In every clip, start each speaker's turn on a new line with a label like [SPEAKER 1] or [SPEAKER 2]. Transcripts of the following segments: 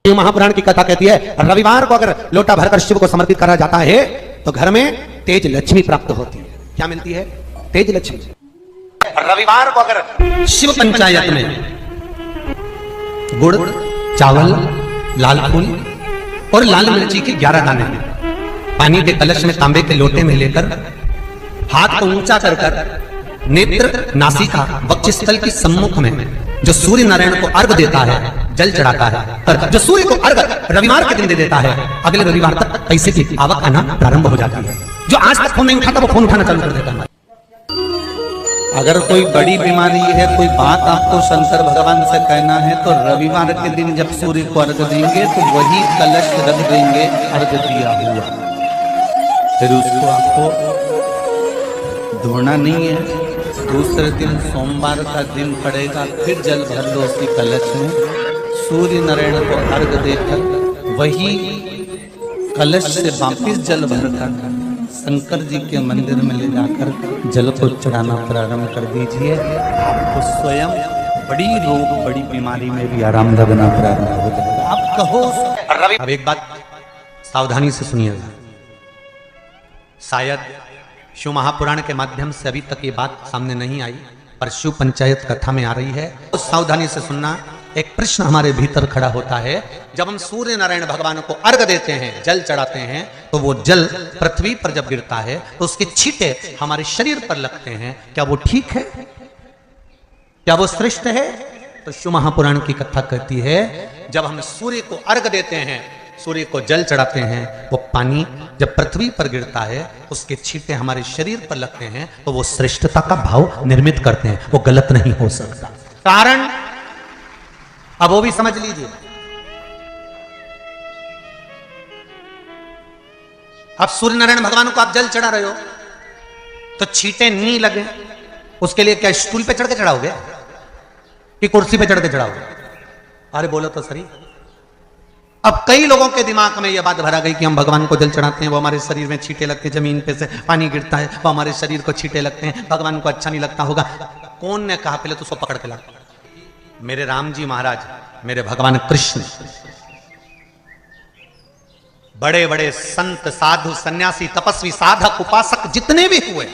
[SPEAKER 1] महापुराण की कथा कहती है रविवार को अगर लोटा भरकर शिव को समर्पित करा जाता है तो घर में तेज लक्ष्मी प्राप्त होती है। क्या मिलती है? तेज लक्ष्मी। रविवार को अगर शिव पंचायत में गुड़, चावल, लाल फूल और लाल मिर्ची के 11 दाने पानी के कलश में तांबे के लोटे में लेकर हाथ को ऊंचा कर नेत्र, नासिका, वक्षस्थल के सम्मुख में जो सूर्य नारायण को अर्घ देता है, जल चढ़ाता है, और जो सूर्य को अर्घ रविवार के दिन दे देता है, अगले रविवार तक पैसे की आवक आना प्रारंभ हो जाती है। जो आज तक फोन नहीं उठाता वो फोन उठाना चालू कर देता है।
[SPEAKER 2] अगर कोई बड़ी बीमारी है, कोई बात आपको शंकर भगवान से कहना है तो रविवार के दिन जब सूर्य को अर्घ देंगे तो वही कलश रख देंगे अर्घ दिया हुआ, फिर उसको आपको धोना नहीं है। दूसरे दिन सोमवार का दिन पड़ेगा, फिर जल भर लो उसी कलश में, सूर्य नारायण को अर्घ देकर वही कलश से वापिस जल भरकर शंकर जी के मंदिर में ले जाकर जल को चढ़ाना प्रारंभ कर दीजिए। आपको स्वयं बड़ी रोग, बड़ी बीमारी में भी आराम लगना प्रारंभ हो जाएगा। आप कहो।
[SPEAKER 1] अब एक बात सावधानी से सुनिएगा, शायद शिव महापुराण के माध्यम से अभी तक ये बात सामने नहीं आई, पर शिव पंचायत कथा में आ रही है तो सावधानी से सुनना। एक प्रश्न हमारे भीतर खड़ा होता है, जब हम सूर्य नारायण भगवान को अर्घ देते हैं, जल चढ़ाते हैं, तो वो जल पृथ्वी पर जब गिरता है तो उसके छींटे हमारे शरीर पर लगते हैं। क्या वो ठीक है? क्या वो श्रेष्ठ है? तो शिव महापुराण की कथा कहती है जब हम सूर्य को अर्घ देते हैं, सूर्य को जल चढ़ाते हैं, वो पानी जब पृथ्वी पर गिरता है उसके छींटे हमारे शरीर पर लगते हैं तो वो श्रेष्ठता का भाव निर्मित करते हैं, वो गलत नहीं हो सकता। कारण अब वो भी समझ लीजिए। अब सूर्य नारायण भगवान को आप जल चढ़ा रहे हो तो छींटे नहीं लगे, उसके लिए क्या स्टूल पे चढ़ के चढ़ाओगे कि कुर्सी पे चढ़ के चढ़ाओगे? अरे बोलो तो सही। अब कई लोगों के दिमाग में यह बात भरा गई कि हम भगवान को जल चढ़ाते हैं, वो हमारे शरीर में छींटे लगते हैं, जमीन पे से पानी गिरता है, वो हमारे शरीर को छींटे लगते हैं, भगवान को अच्छा नहीं लगता होगा। कौन ने कहा? पहले तो उसको पकड़ के ला। मेरे राम जी महाराज, मेरे भगवान कृष्ण, बड़े बड़े संत, साधु, सन्यासी, तपस्वी, साधक, उपासक जितने भी हुए,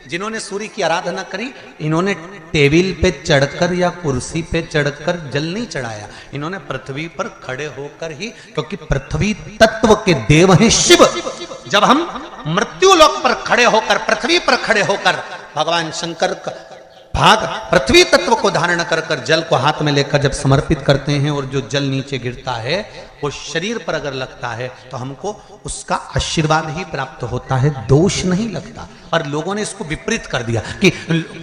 [SPEAKER 1] जिन्होंने सूर्य की आराधना करी, इन्होंने टेबल पे चढ़कर या कुर्सी पे चढ़कर जल नहीं चढ़ाया, इन्होंने पृथ्वी पर खड़े होकर ही, क्योंकि पृथ्वी तत्व के देव हैं शिव। जब हम मृत्यु लोक पर खड़े होकर, पृथ्वी पर खड़े होकर भगवान शंकर का भाग पृथ्वी तत्व को धारण कर कर जल को हाथ में लेकर जब समर्पित करते हैं और जो जल नीचे गिरता है वो शरीर पर अगर लगता है तो हमको उसका आशीर्वाद ही प्राप्त होता है, दोष नहीं लगता। और लोगों ने इसको विपरीत कर दिया कि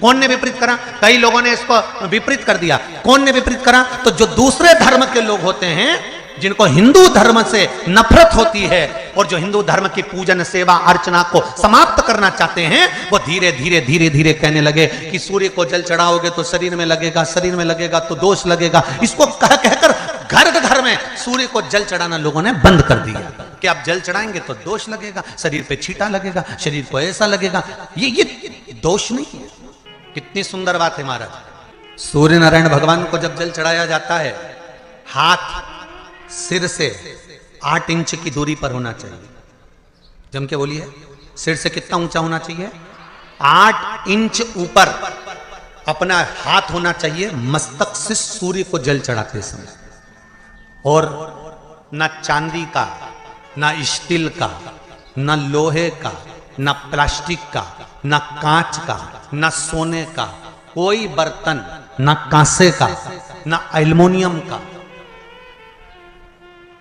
[SPEAKER 1] कौन ने विपरीत करा? कई लोगों ने इसको विपरीत कर दिया। कौन ने विपरीत करा? तो जो दूसरे धर्म के लोग होते हैं, जिनको हिंदू धर्म से नफरत होती है और जो हिंदू धर्म की पूजन, सेवा, अर्चना को समाप्त करना चाहते हैं, वो धीरे धीरे धीरे धीरे कहने लगे कि सूर्य को जल चढ़ाओगे तो शरीर में लगेगा, शरीर में लगेगा तो दोष लगेगा। इसको कह कहकर घर घर में सूर्य को जल चढ़ाना लोगों ने बंद कर दिया कि आप जल चढ़ाएंगे तो दोष लगेगा, शरीर पे छींटा लगेगा, शरीर को ऐसा लगेगा। ये दोष नहीं है। कितनी सुंदर बात है महाराज। सूर्य नारायण भगवान को जब जल चढ़ाया जाता है, हाथ सिर से 8 इंच की दूरी पर होना चाहिए। जम के बोलिए, सिर से कितना ऊंचा होना चाहिए? 8 इंच ऊपर अपना हाथ होना चाहिए मस्तक से सूर्य को जल चढ़ाते समय। और ना चांदी का, ना स्टील का, ना लोहे का, ना प्लास्टिक का, ना कांच का, ना सोने का कोई बर्तन, ना कांसे का, ना एल्युमिनियम का,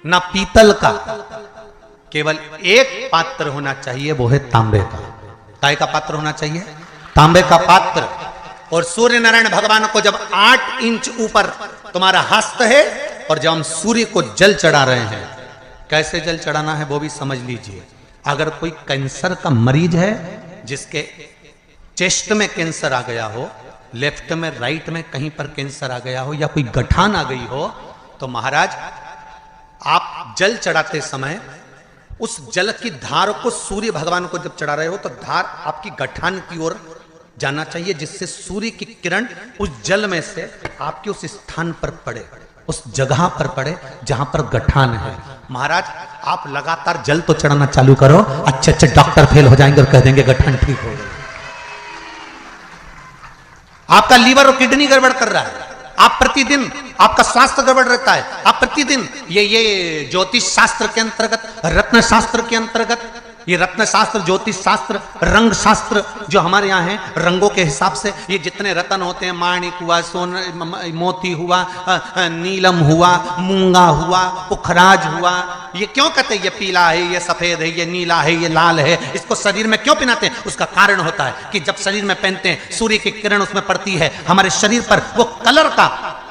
[SPEAKER 1] ना पीतल का, केवल एक पात्र होना चाहिए, वो है तांबे का। काय का पात्र होना चाहिए? तांबे का पात्र। और सूर्य नारायण भगवान को जब 8 इंच ऊपर तुम्हारा हस्त है और जब हम सूर्य को जल चढ़ा रहे हैं, कैसे जल चढ़ाना है वो भी समझ लीजिए। अगर कोई कैंसर का मरीज है, जिसके चेस्ट में कैंसर आ गया हो, लेफ्ट में, राइट में कहीं पर कैंसर आ गया हो, या कोई गठान आ गई हो, तो महाराज आप जल चढ़ाते समय उस जल की धार को सूर्य भगवान को जब चढ़ा रहे हो तो धार आपकी गठान की ओर जाना चाहिए, जिससे सूर्य की किरण उस जल में से आपके उस स्थान पर पड़े। उस जगह पर पड़े जहां पर गठान है। महाराज आप लगातार जल तो चढ़ाना चालू करो, अच्छे अच्छे डॉक्टर फेल हो जाएंगे और कह देंगे गठान ठीक हो गई। आपका लीवर और किडनी गड़बड़ कर रहा है, आप प्रतिदिन आपका स्वास्थ्य गड़बड़ रहता है, आप प्रतिदिन ये ज्योतिष शास्त्र के अंतर्गत, रत्न शास्त्र के अंतर्गत, ये रत्न शास्त्र, ज्योतिष शास्त्र, रंग शास्त्र जो हमारे यहाँ है, रंगों के हिसाब से ये जितने रत्न होते हैं, माणिक हुआ, सोन मोती हुआ, नीलम हुआ, मूंगा हुआ, पुखराज हुआ, ये क्यों कहते हैं ये पीला है, ये सफेद है, ये नीला है, ये लाल है, इसको शरीर में क्यों पहनाते हैं? उसका कारण होता है कि जब शरीर में पहनते हैं सूर्य की किरण उसमें पड़ती है, हमारे शरीर पर वो कलर का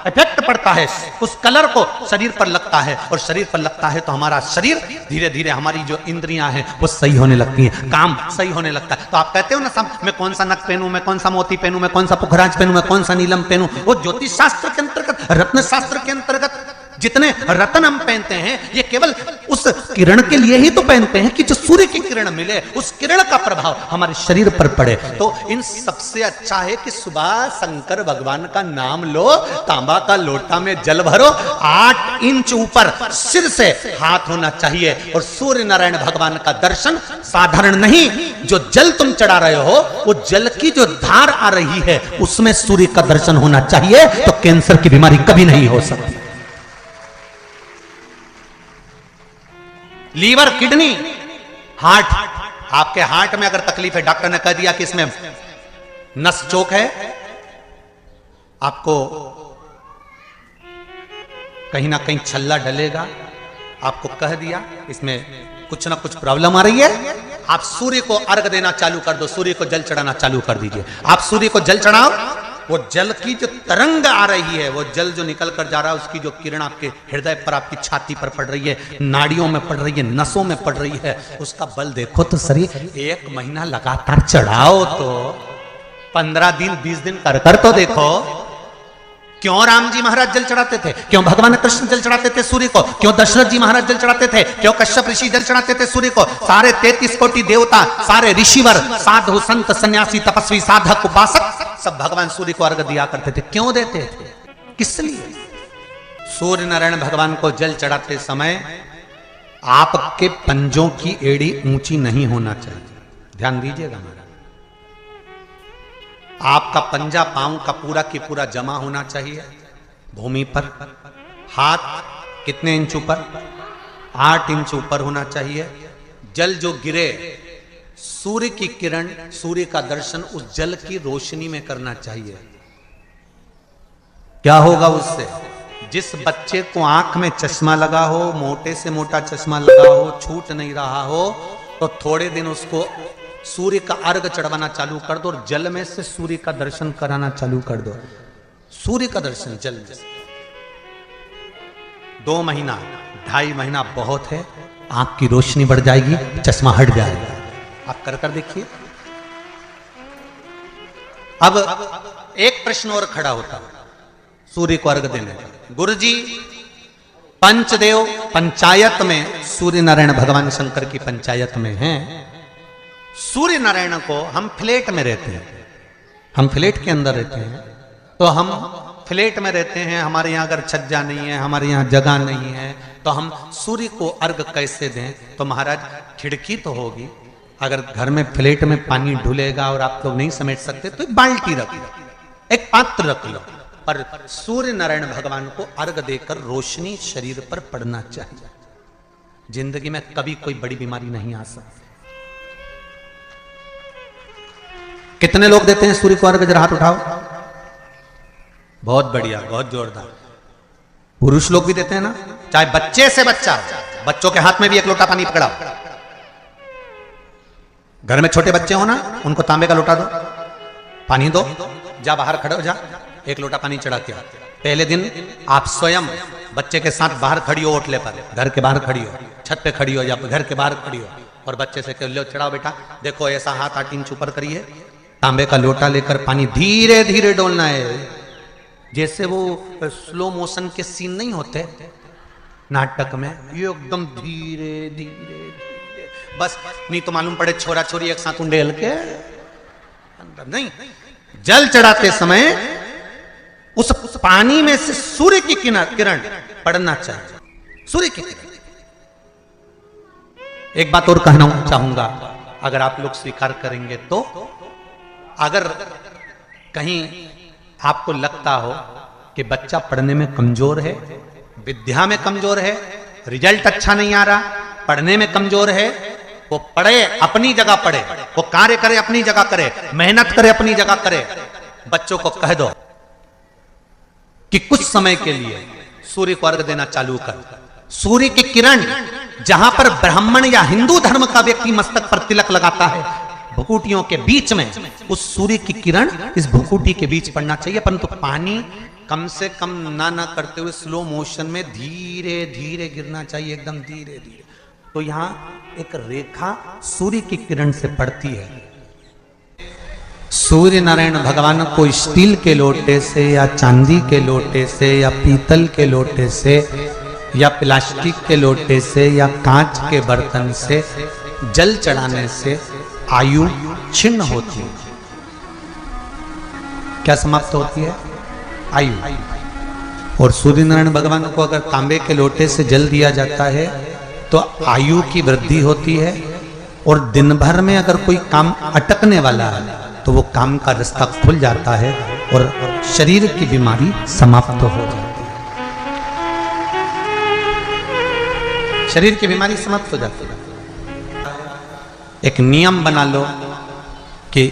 [SPEAKER 1] इफेक्ट पड़ता है, उस कलर को शरीर पर लगता है, और शरीर पर लगता है तो हमारा शरीर धीरे धीरे, हमारी जो इंद्रियां हैं वो सही होने लगती हैं, काम सही होने लगता है। तो आप कहते हो ना सब, मैं कौन सा नक पहनूं, मैं कौन सा मोती पहनूं, मैं कौन सा पुखराज पहनूं, मैं कौन सा नीलम पहनूं, वो ज्योतिष शास्त्र के अंतर्गत, रत्न शास्त्र के अंतर्गत जितने रत्न हम पहनते हैं ये केवल उस किरण के लिए ही तो पहनते हैं कि जो सूर्य की किरण मिले, उस किरण का प्रभाव हमारे शरीर पर पड़े। तो इन सबसे अच्छा है कि सुबह शंकर भगवान का नाम लो, तांबा का लोटा में जल भरो, 8 इंच ऊपर सिर से हाथ होना चाहिए, और सूर्य नारायण भगवान का दर्शन साधारण नहीं, जो जल तुम चढ़ा रहे हो वो जल की जो धार आ रही है उसमें सूर्य का दर्शन होना चाहिए, तो कैंसर की बीमारी कभी नहीं हो सकती। लीवर, किडनी, हार्ट, आपके हार्ट में अगर तकलीफ है, डॉक्टर ने कह दिया कि इसमें नस चोक है, आपको कहीं ना कहीं छल्ला डलेगा, आपको कह दिया इसमें कुछ ना कुछ प्रॉब्लम आ रही है, आप सूर्य को अर्घ देना चालू कर दो, सूर्य को जल चढ़ाना चालू कर दीजिए। आप सूर्य को जल चढ़ाओ, वो जल की जो तरंग आ रही है, वो जल जो निकल कर जा रहा है, उसकी जो किरण आपके हृदय पर, आपकी छाती पर पड़ रही है, नाड़ियों में पड़ रही है, नसों में पड़ रही है, उसका बल देखो तो सही। 1 महीना लगातार चढ़ाओ तो 15 दिन 20 दिन कर तो देखो। क्यों राम जी महाराज जल चढ़ाते थे, क्यों भगवान कृष्ण जल चढ़ाते थे सूर्य को, क्यों दशरथ जी महाराज जल चढ़ाते थे, क्यों कश्यप ऋषि जल चढ़ाते थे सूर्य को, सारे 33 कोटि देवता, सारे ऋषिवर, साधु संत सन्यासी तपस्वी साधक उपासक सब भगवान सूर्य को अर्घ दिया करते थे। क्यों देते थे, किस लिए? सूर्य नारायण भगवान को जल चढ़ाते समय आपके पंजों की एड़ी ऊंची नहीं होना चाहिए, ध्यान दीजिएगा महाराज। आपका पंजा पांव का पूरा की पूरा जमा होना चाहिए भूमि पर। हाथ कितने इंच ऊपर? 8 इंच ऊपर होना चाहिए। जल जो गिरे, सूर्य की किरण, सूर्य का दर्शन उस जल की रोशनी में करना चाहिए। क्या होगा उससे? जिस बच्चे को आंख में चश्मा लगा हो, मोटे से मोटा चश्मा लगा हो, छूट नहीं रहा हो, तो थोड़े दिन उसको सूर्य का अर्घ चढ़वाना चालू कर दो और जल में से सूर्य का दर्शन कराना चालू कर दो। सूर्य का दर्शन जल में से 2 महीना 2.5 महीना बहुत है, आंख की रोशनी बढ़ जाएगी, चश्मा हट जाएगा। आप कर देखिए। अब एक प्रश्न और खड़ा होता है सूर्य को अर्घ देने का। गुरुजी, पंचदेव पंचायत में सूर्य नारायण भगवान शंकर की पंचायत में हैं। सूर्य नारायण को हम फ्लैट में रहते हैं, हम फ्लैट के अंदर रहते हैं, तो हम फ्लैट में रहते हैं, हमारे यहाँ अगर छज्जा नहीं है, हमारे यहाँ जगह नहीं है, तो हम सूर्य को अर्घ कैसे दें? तो महाराज खिड़की तो होगी, अगर घर में फ्लैट में पानी ढुलेगा और आप लोग नहीं समेट सकते तो एक बाल्टी रख लो, एक पात्र रख लो, पर सूर्य नारायण भगवान को अर्घ देकर रोशनी शरीर पर पड़ना चाहिए। जिंदगी में कभी कोई बड़ी बीमारी नहीं आ सकती। कितने लोग देते हैं सूर्य को अर्घ? जरा हाथ उठाओ। बहुत बढ़िया, बहुत जोरदार। पुरुष लोग भी देते हैं ना, चाहे बच्चे से बच्चा, बच्चों के हाथ में भी 1 लोटा पानी पकड़ाओ। घर में छोटे बच्चे हो ना, उनको तांबे का लोटा दो, पानी दो, जा बाहर खड़े हो, जा 1 लोटा पानी चढ़ा के। पहले दिन आप स्वयं बच्चे के साथ बाहर खड़ी हो, ओटले पर, घर के बाहर खड़ी हो, छत पे खड़ी हो या घर के बाहर खड़ी हो, और बच्चे से कह लो चढ़ाओ बेटा, देखो ऐसा हाथ 8 इंच ऊपर करिए, तांबे का लोटा लेकर पानी धीरे धीरे डोलना है। जैसे वो स्लो मोशन के सीन नहीं होते नाटक में, ये एकदम धीरे धीरे धीरे, बस नहीं तो मालूम पड़े छोरा छोरी एक साथ उंडेल के अंदर नहीं। जल चढ़ाते समय उस पानी में से सूर्य की किरण पड़ना चाहिए, सूर्य की किरण। एक बात और कहना चाहूंगा, अगर आप लोग स्वीकार करेंगे तो, अगर कहीं आपको लगता हो कि बच्चा पढ़ने में कमजोर है, विद्या में कमजोर है, रिजल्ट अच्छा नहीं आ रहा, पढ़ने में कमजोर है, वो पढ़े, अपनी जगह पढ़े, वो कार्य करे अपनी जगह करे, मेहनत करे अपनी जगह करे। बच्चों को कह दो कि कुछ समय के लिए सूर्य को अर्घ देना चालू कर। सूर्य की किरण जहां पर ब्राह्मण या हिंदू धर्म का व्यक्ति मस्तक पर तिलक लगाता है, भुकुटियों के बीच में उस सूर्य की किरण इस भुकुटी के बीच पड़ना चाहिए, परंतु पानी कम से कम ना करते हुए स्लो मोशन में धीरे धीरे गिरना चाहिए, एकदम धीरे धीरे। तो यहां एक रेखा सूर्य की किरण से पड़ती है। सूर्य नारायण भगवान को स्टील के लोटे से या चांदी के लोटे से या पीतल के लोटे से या प्लास्टिक के लोटे से या कांच के बर्तन से जल चढ़ाने से आयु छिन्न होती है। क्या समाप्त होती है? आयु। और सूर्य नारायण भगवान को अगर तांबे के लोटे से जल दिया जाता है तो आयु की वृद्धि होती है, और दिन भर में अगर कोई काम अटकने वाला है तो वो काम का रास्ता खुल जाता है और शरीर की बीमारी समाप्त हो जाती है। शरीर की बीमारी समाप्त हो जाती है। एक नियम बना लो कि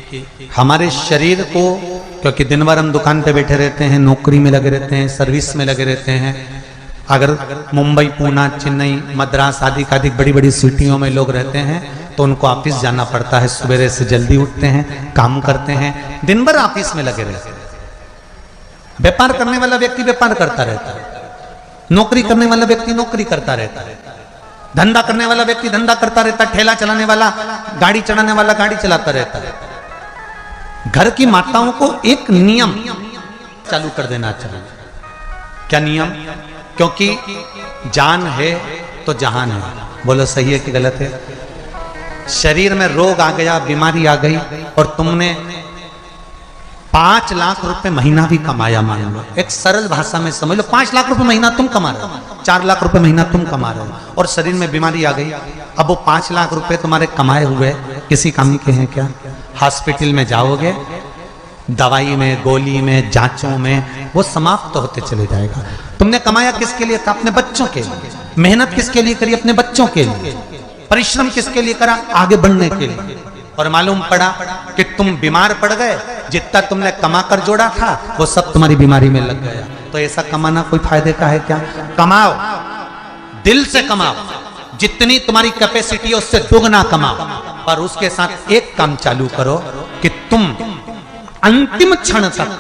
[SPEAKER 1] हमारे शरीर को, क्योंकि दिन भर हम दुकान पे बैठे रहते हैं, नौकरी में लगे रहते हैं, सर्विस में लगे रहते हैं, अगर मुंबई, पूना, चेन्नई, मद्रास आदि का अधिक बड़ी बड़ी सिटियों में लोग रहते हैं तो उनको ऑफिस जाना पड़ता है, सवेरे से जल्दी उठते हैं, काम करते हैं, दिन भर ऑफिस में लगे रहते हैं। व्यापार करने वाला व्यक्ति व्यापार करता रहता है, नौकरी करने वाला व्यक्ति नौकरी करता रहता है, धंधा करने वाला व्यक्ति धंधा करता रहता है, ठेला चलाने वाला, गाड़ी चलाने वाला गाड़ी चलाता रहता है। घर की माताओं को एक नियम चालू कर देना चाहिए। क्या नियम? क्योंकि जान है तो जहान है। बोलो सही है कि गलत है? शरीर में रोग आ गया, बीमारी आ गई, और तुमने 5 लाख रुपए महीना भी कमाया, मान लो, एक सरल भाषा में समझ लो, 5 लाख रुपए महीना तुम कमा रहे हो, 4 लाख रुपए महीना तुम कमा रहे हो, और शरीर में बीमारी आ गई। अब वो 5 लाख रुपए तुम्हारे कमाए हुए किसी काम के हैं क्या? हॉस्पिटल में जाओगे, दवाई में, गोली में, जांचों में वो समाप्त होते चले जाएगा। तुमने कमाया किसके लिए था? अपने बच्चों के लिए। मेहनत किसके लिए करी? अपने बच्चों के लिए। परिश्रम किसके लिए करा? आगे बढ़ने के लिए। और मालूम पड़ा कि तुम बीमार पड़ गए, जितना तुमने कमा कर जोड़ा था वो सब तुम्हारी बीमारी में लग गया। तो ऐसा कमाना कोई फायदे का है क्या? कमाओ, दिल से कमाओ, जितनी तुम्हारी कैपेसिटी है उससे दोगुना कमाओ, पर उसके साथ एक काम चालू करो कि तुम अंतिम क्षण तक,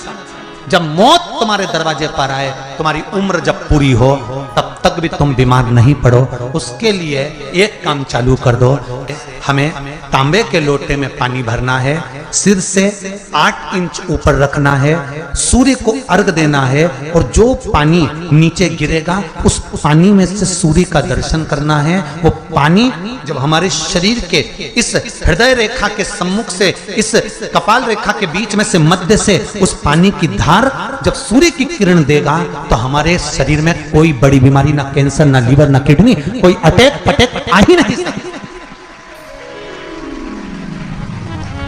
[SPEAKER 1] जब मौत तुम्हारे दरवाजे पर आए, तुम्हारी उम्र जब पूरी हो, तब तक भी तुम बीमार नहीं पड़ो। उसके लिए एक काम चालू कर दो, हमें तांबे के लोटे में पानी भरना है, सिर से 8 इंच ऊपर रखना है, सूर्य को अर्घ देना है, और जो पानी नीचे गिरेगा उस पानी में से सूर्य का दर्शन करना है। वो पानी जब हमारे शरीर के इस हृदय रेखा के सम्मुख से, इस कपाल रेखा के बीच में से, मध्य से उस पानी की धार जब सूर्य की किरण देगा तो हमारे शरीर में कोई बड़ी बीमारी, ना कैंसर, ना लीवर, ना किडनी, कोई अटैक पटैक आ ही नहीं सकती।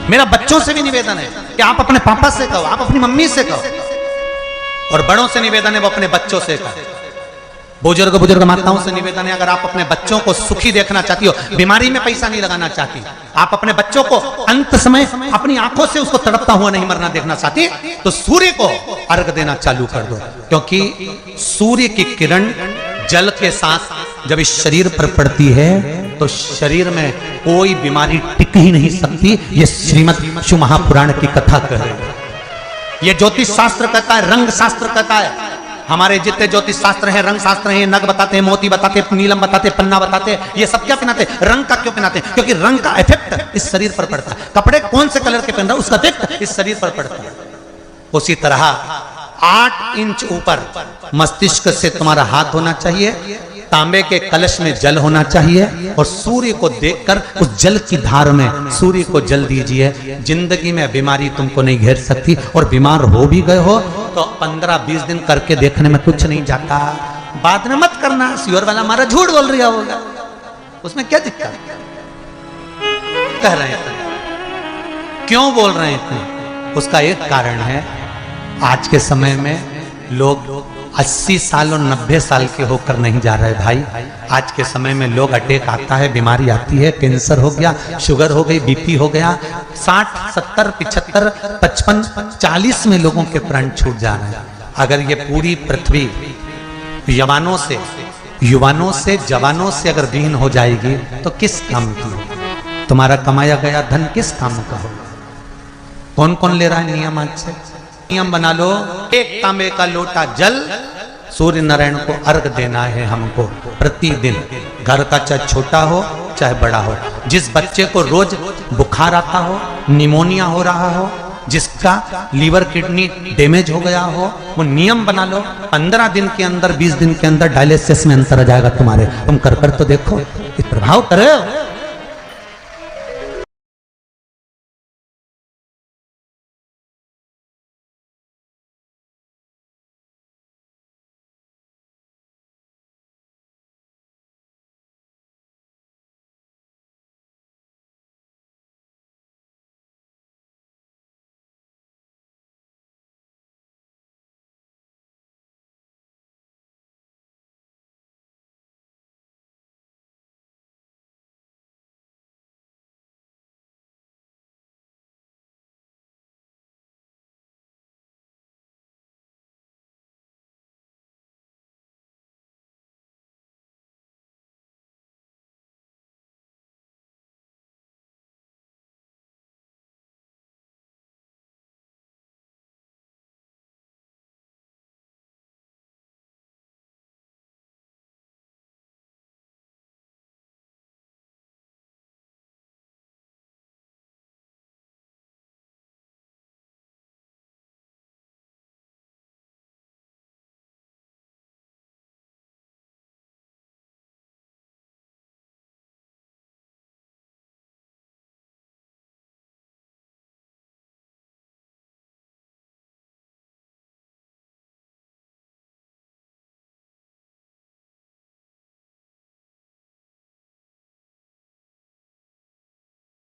[SPEAKER 1] मेरा बच्चों से भी निवेदन है कि आप अपने पापा से कहो, आप अपनी मम्मी से कहो, और बड़ों से निवेदन है वो अपने बच्चों से कहो। बुजुर्ग माताओं से निवेदन है, अगर आप अपने बच्चों को सुखी देखना चाहती हो, बीमारी में पैसा नहीं लगाना चाहती, आप अपने बच्चों को अंत समय अपनी आंखों से उसको तड़पता हुआ नहीं मरना देखना चाहती, तो सूर्य को अर्घ देना चालू कर दो। क्योंकि सूर्य की किरण जल के साथ जब इस शरीर पर पड़ती है तो शरीर में कोई बीमारी टिक ही नहीं सकती। ये श्रीमद् शिव महापुराण की कथा कह रही है। ये ज्योतिष शास्त्र कहता है, रंग शास्त्र कहता है। हमारे जितने ज्योतिष शास्त्र हैं, रंग शास्त्र हैं, नग बताते हैं, मोती बताते हैं, नीलम बताते हैं, पन्ना बताते हैं, ये सब क्या पहनाते हैं? रंग का क्यों पहनाते हैं? क्योंकि रंग का इफेक्ट इस शरीर पर पड़ता है। कपड़े कौन से कलर के पहन रहा है उसका इफेक्ट इस शरीर पर पड़ता है। उसी तरह 8 इंच ऊपर मस्तिष्क से तुम्हारा हाथ होना चाहिए, तांबे के कलश में जल होना चाहिए, और सूर्य को देखकर उस जल की धार में सूर्य को जल दीजिए। जिंदगी में बीमारी तुमको नहीं घेर सकती, और बीमार हो भी गए हो तो 15-20 दिन करके देखने में कुछ नहीं जाता, बाद में मत करना, श्योर वाला हमारा झूठ बोल रहा होगा, उसमें क्या दिक्कत कह रहे हैं? क्यों बोल रहे हैं? उसका एक कारण है, आज के समय में लोग 80 साल और 90 साल के होकर नहीं जा रहे भाई। आज के समय में लोग अटैक आता है, बीमारी आती है, कैंसर हो गया, शुगर हो गई, बीपी हो गया, 60, 70, 75, 55, 40 में लोगों के प्राण छूट जा रहे हैं। अगर ये पूरी पृथ्वी युवानों से जवानों से अगर विहीन हो जाएगी तो किस काम की? तुम्हारा कमाया गया धन किस काम का होगा? कौन कौन ले रहा है नियम? आज से नियम बना लो, एक तांबे का लोटा जल सूर्य नारायण को अर्घ देना है हमको प्रतिदिन, घर का चाहे छोटा हो चाहे बड़ा हो। जिस बच्चे को रोज बुखार आता हो, निमोनिया हो रहा हो, जिसका लीवर किडनी डैमेज हो गया हो, वो नियम बना लो, 15 दिन के अंदर 20 दिन के अंदर डायलिसिस में अंतर आ जाएगा तुम्हारे। तुम कर तो देखो, प्रभाव करे।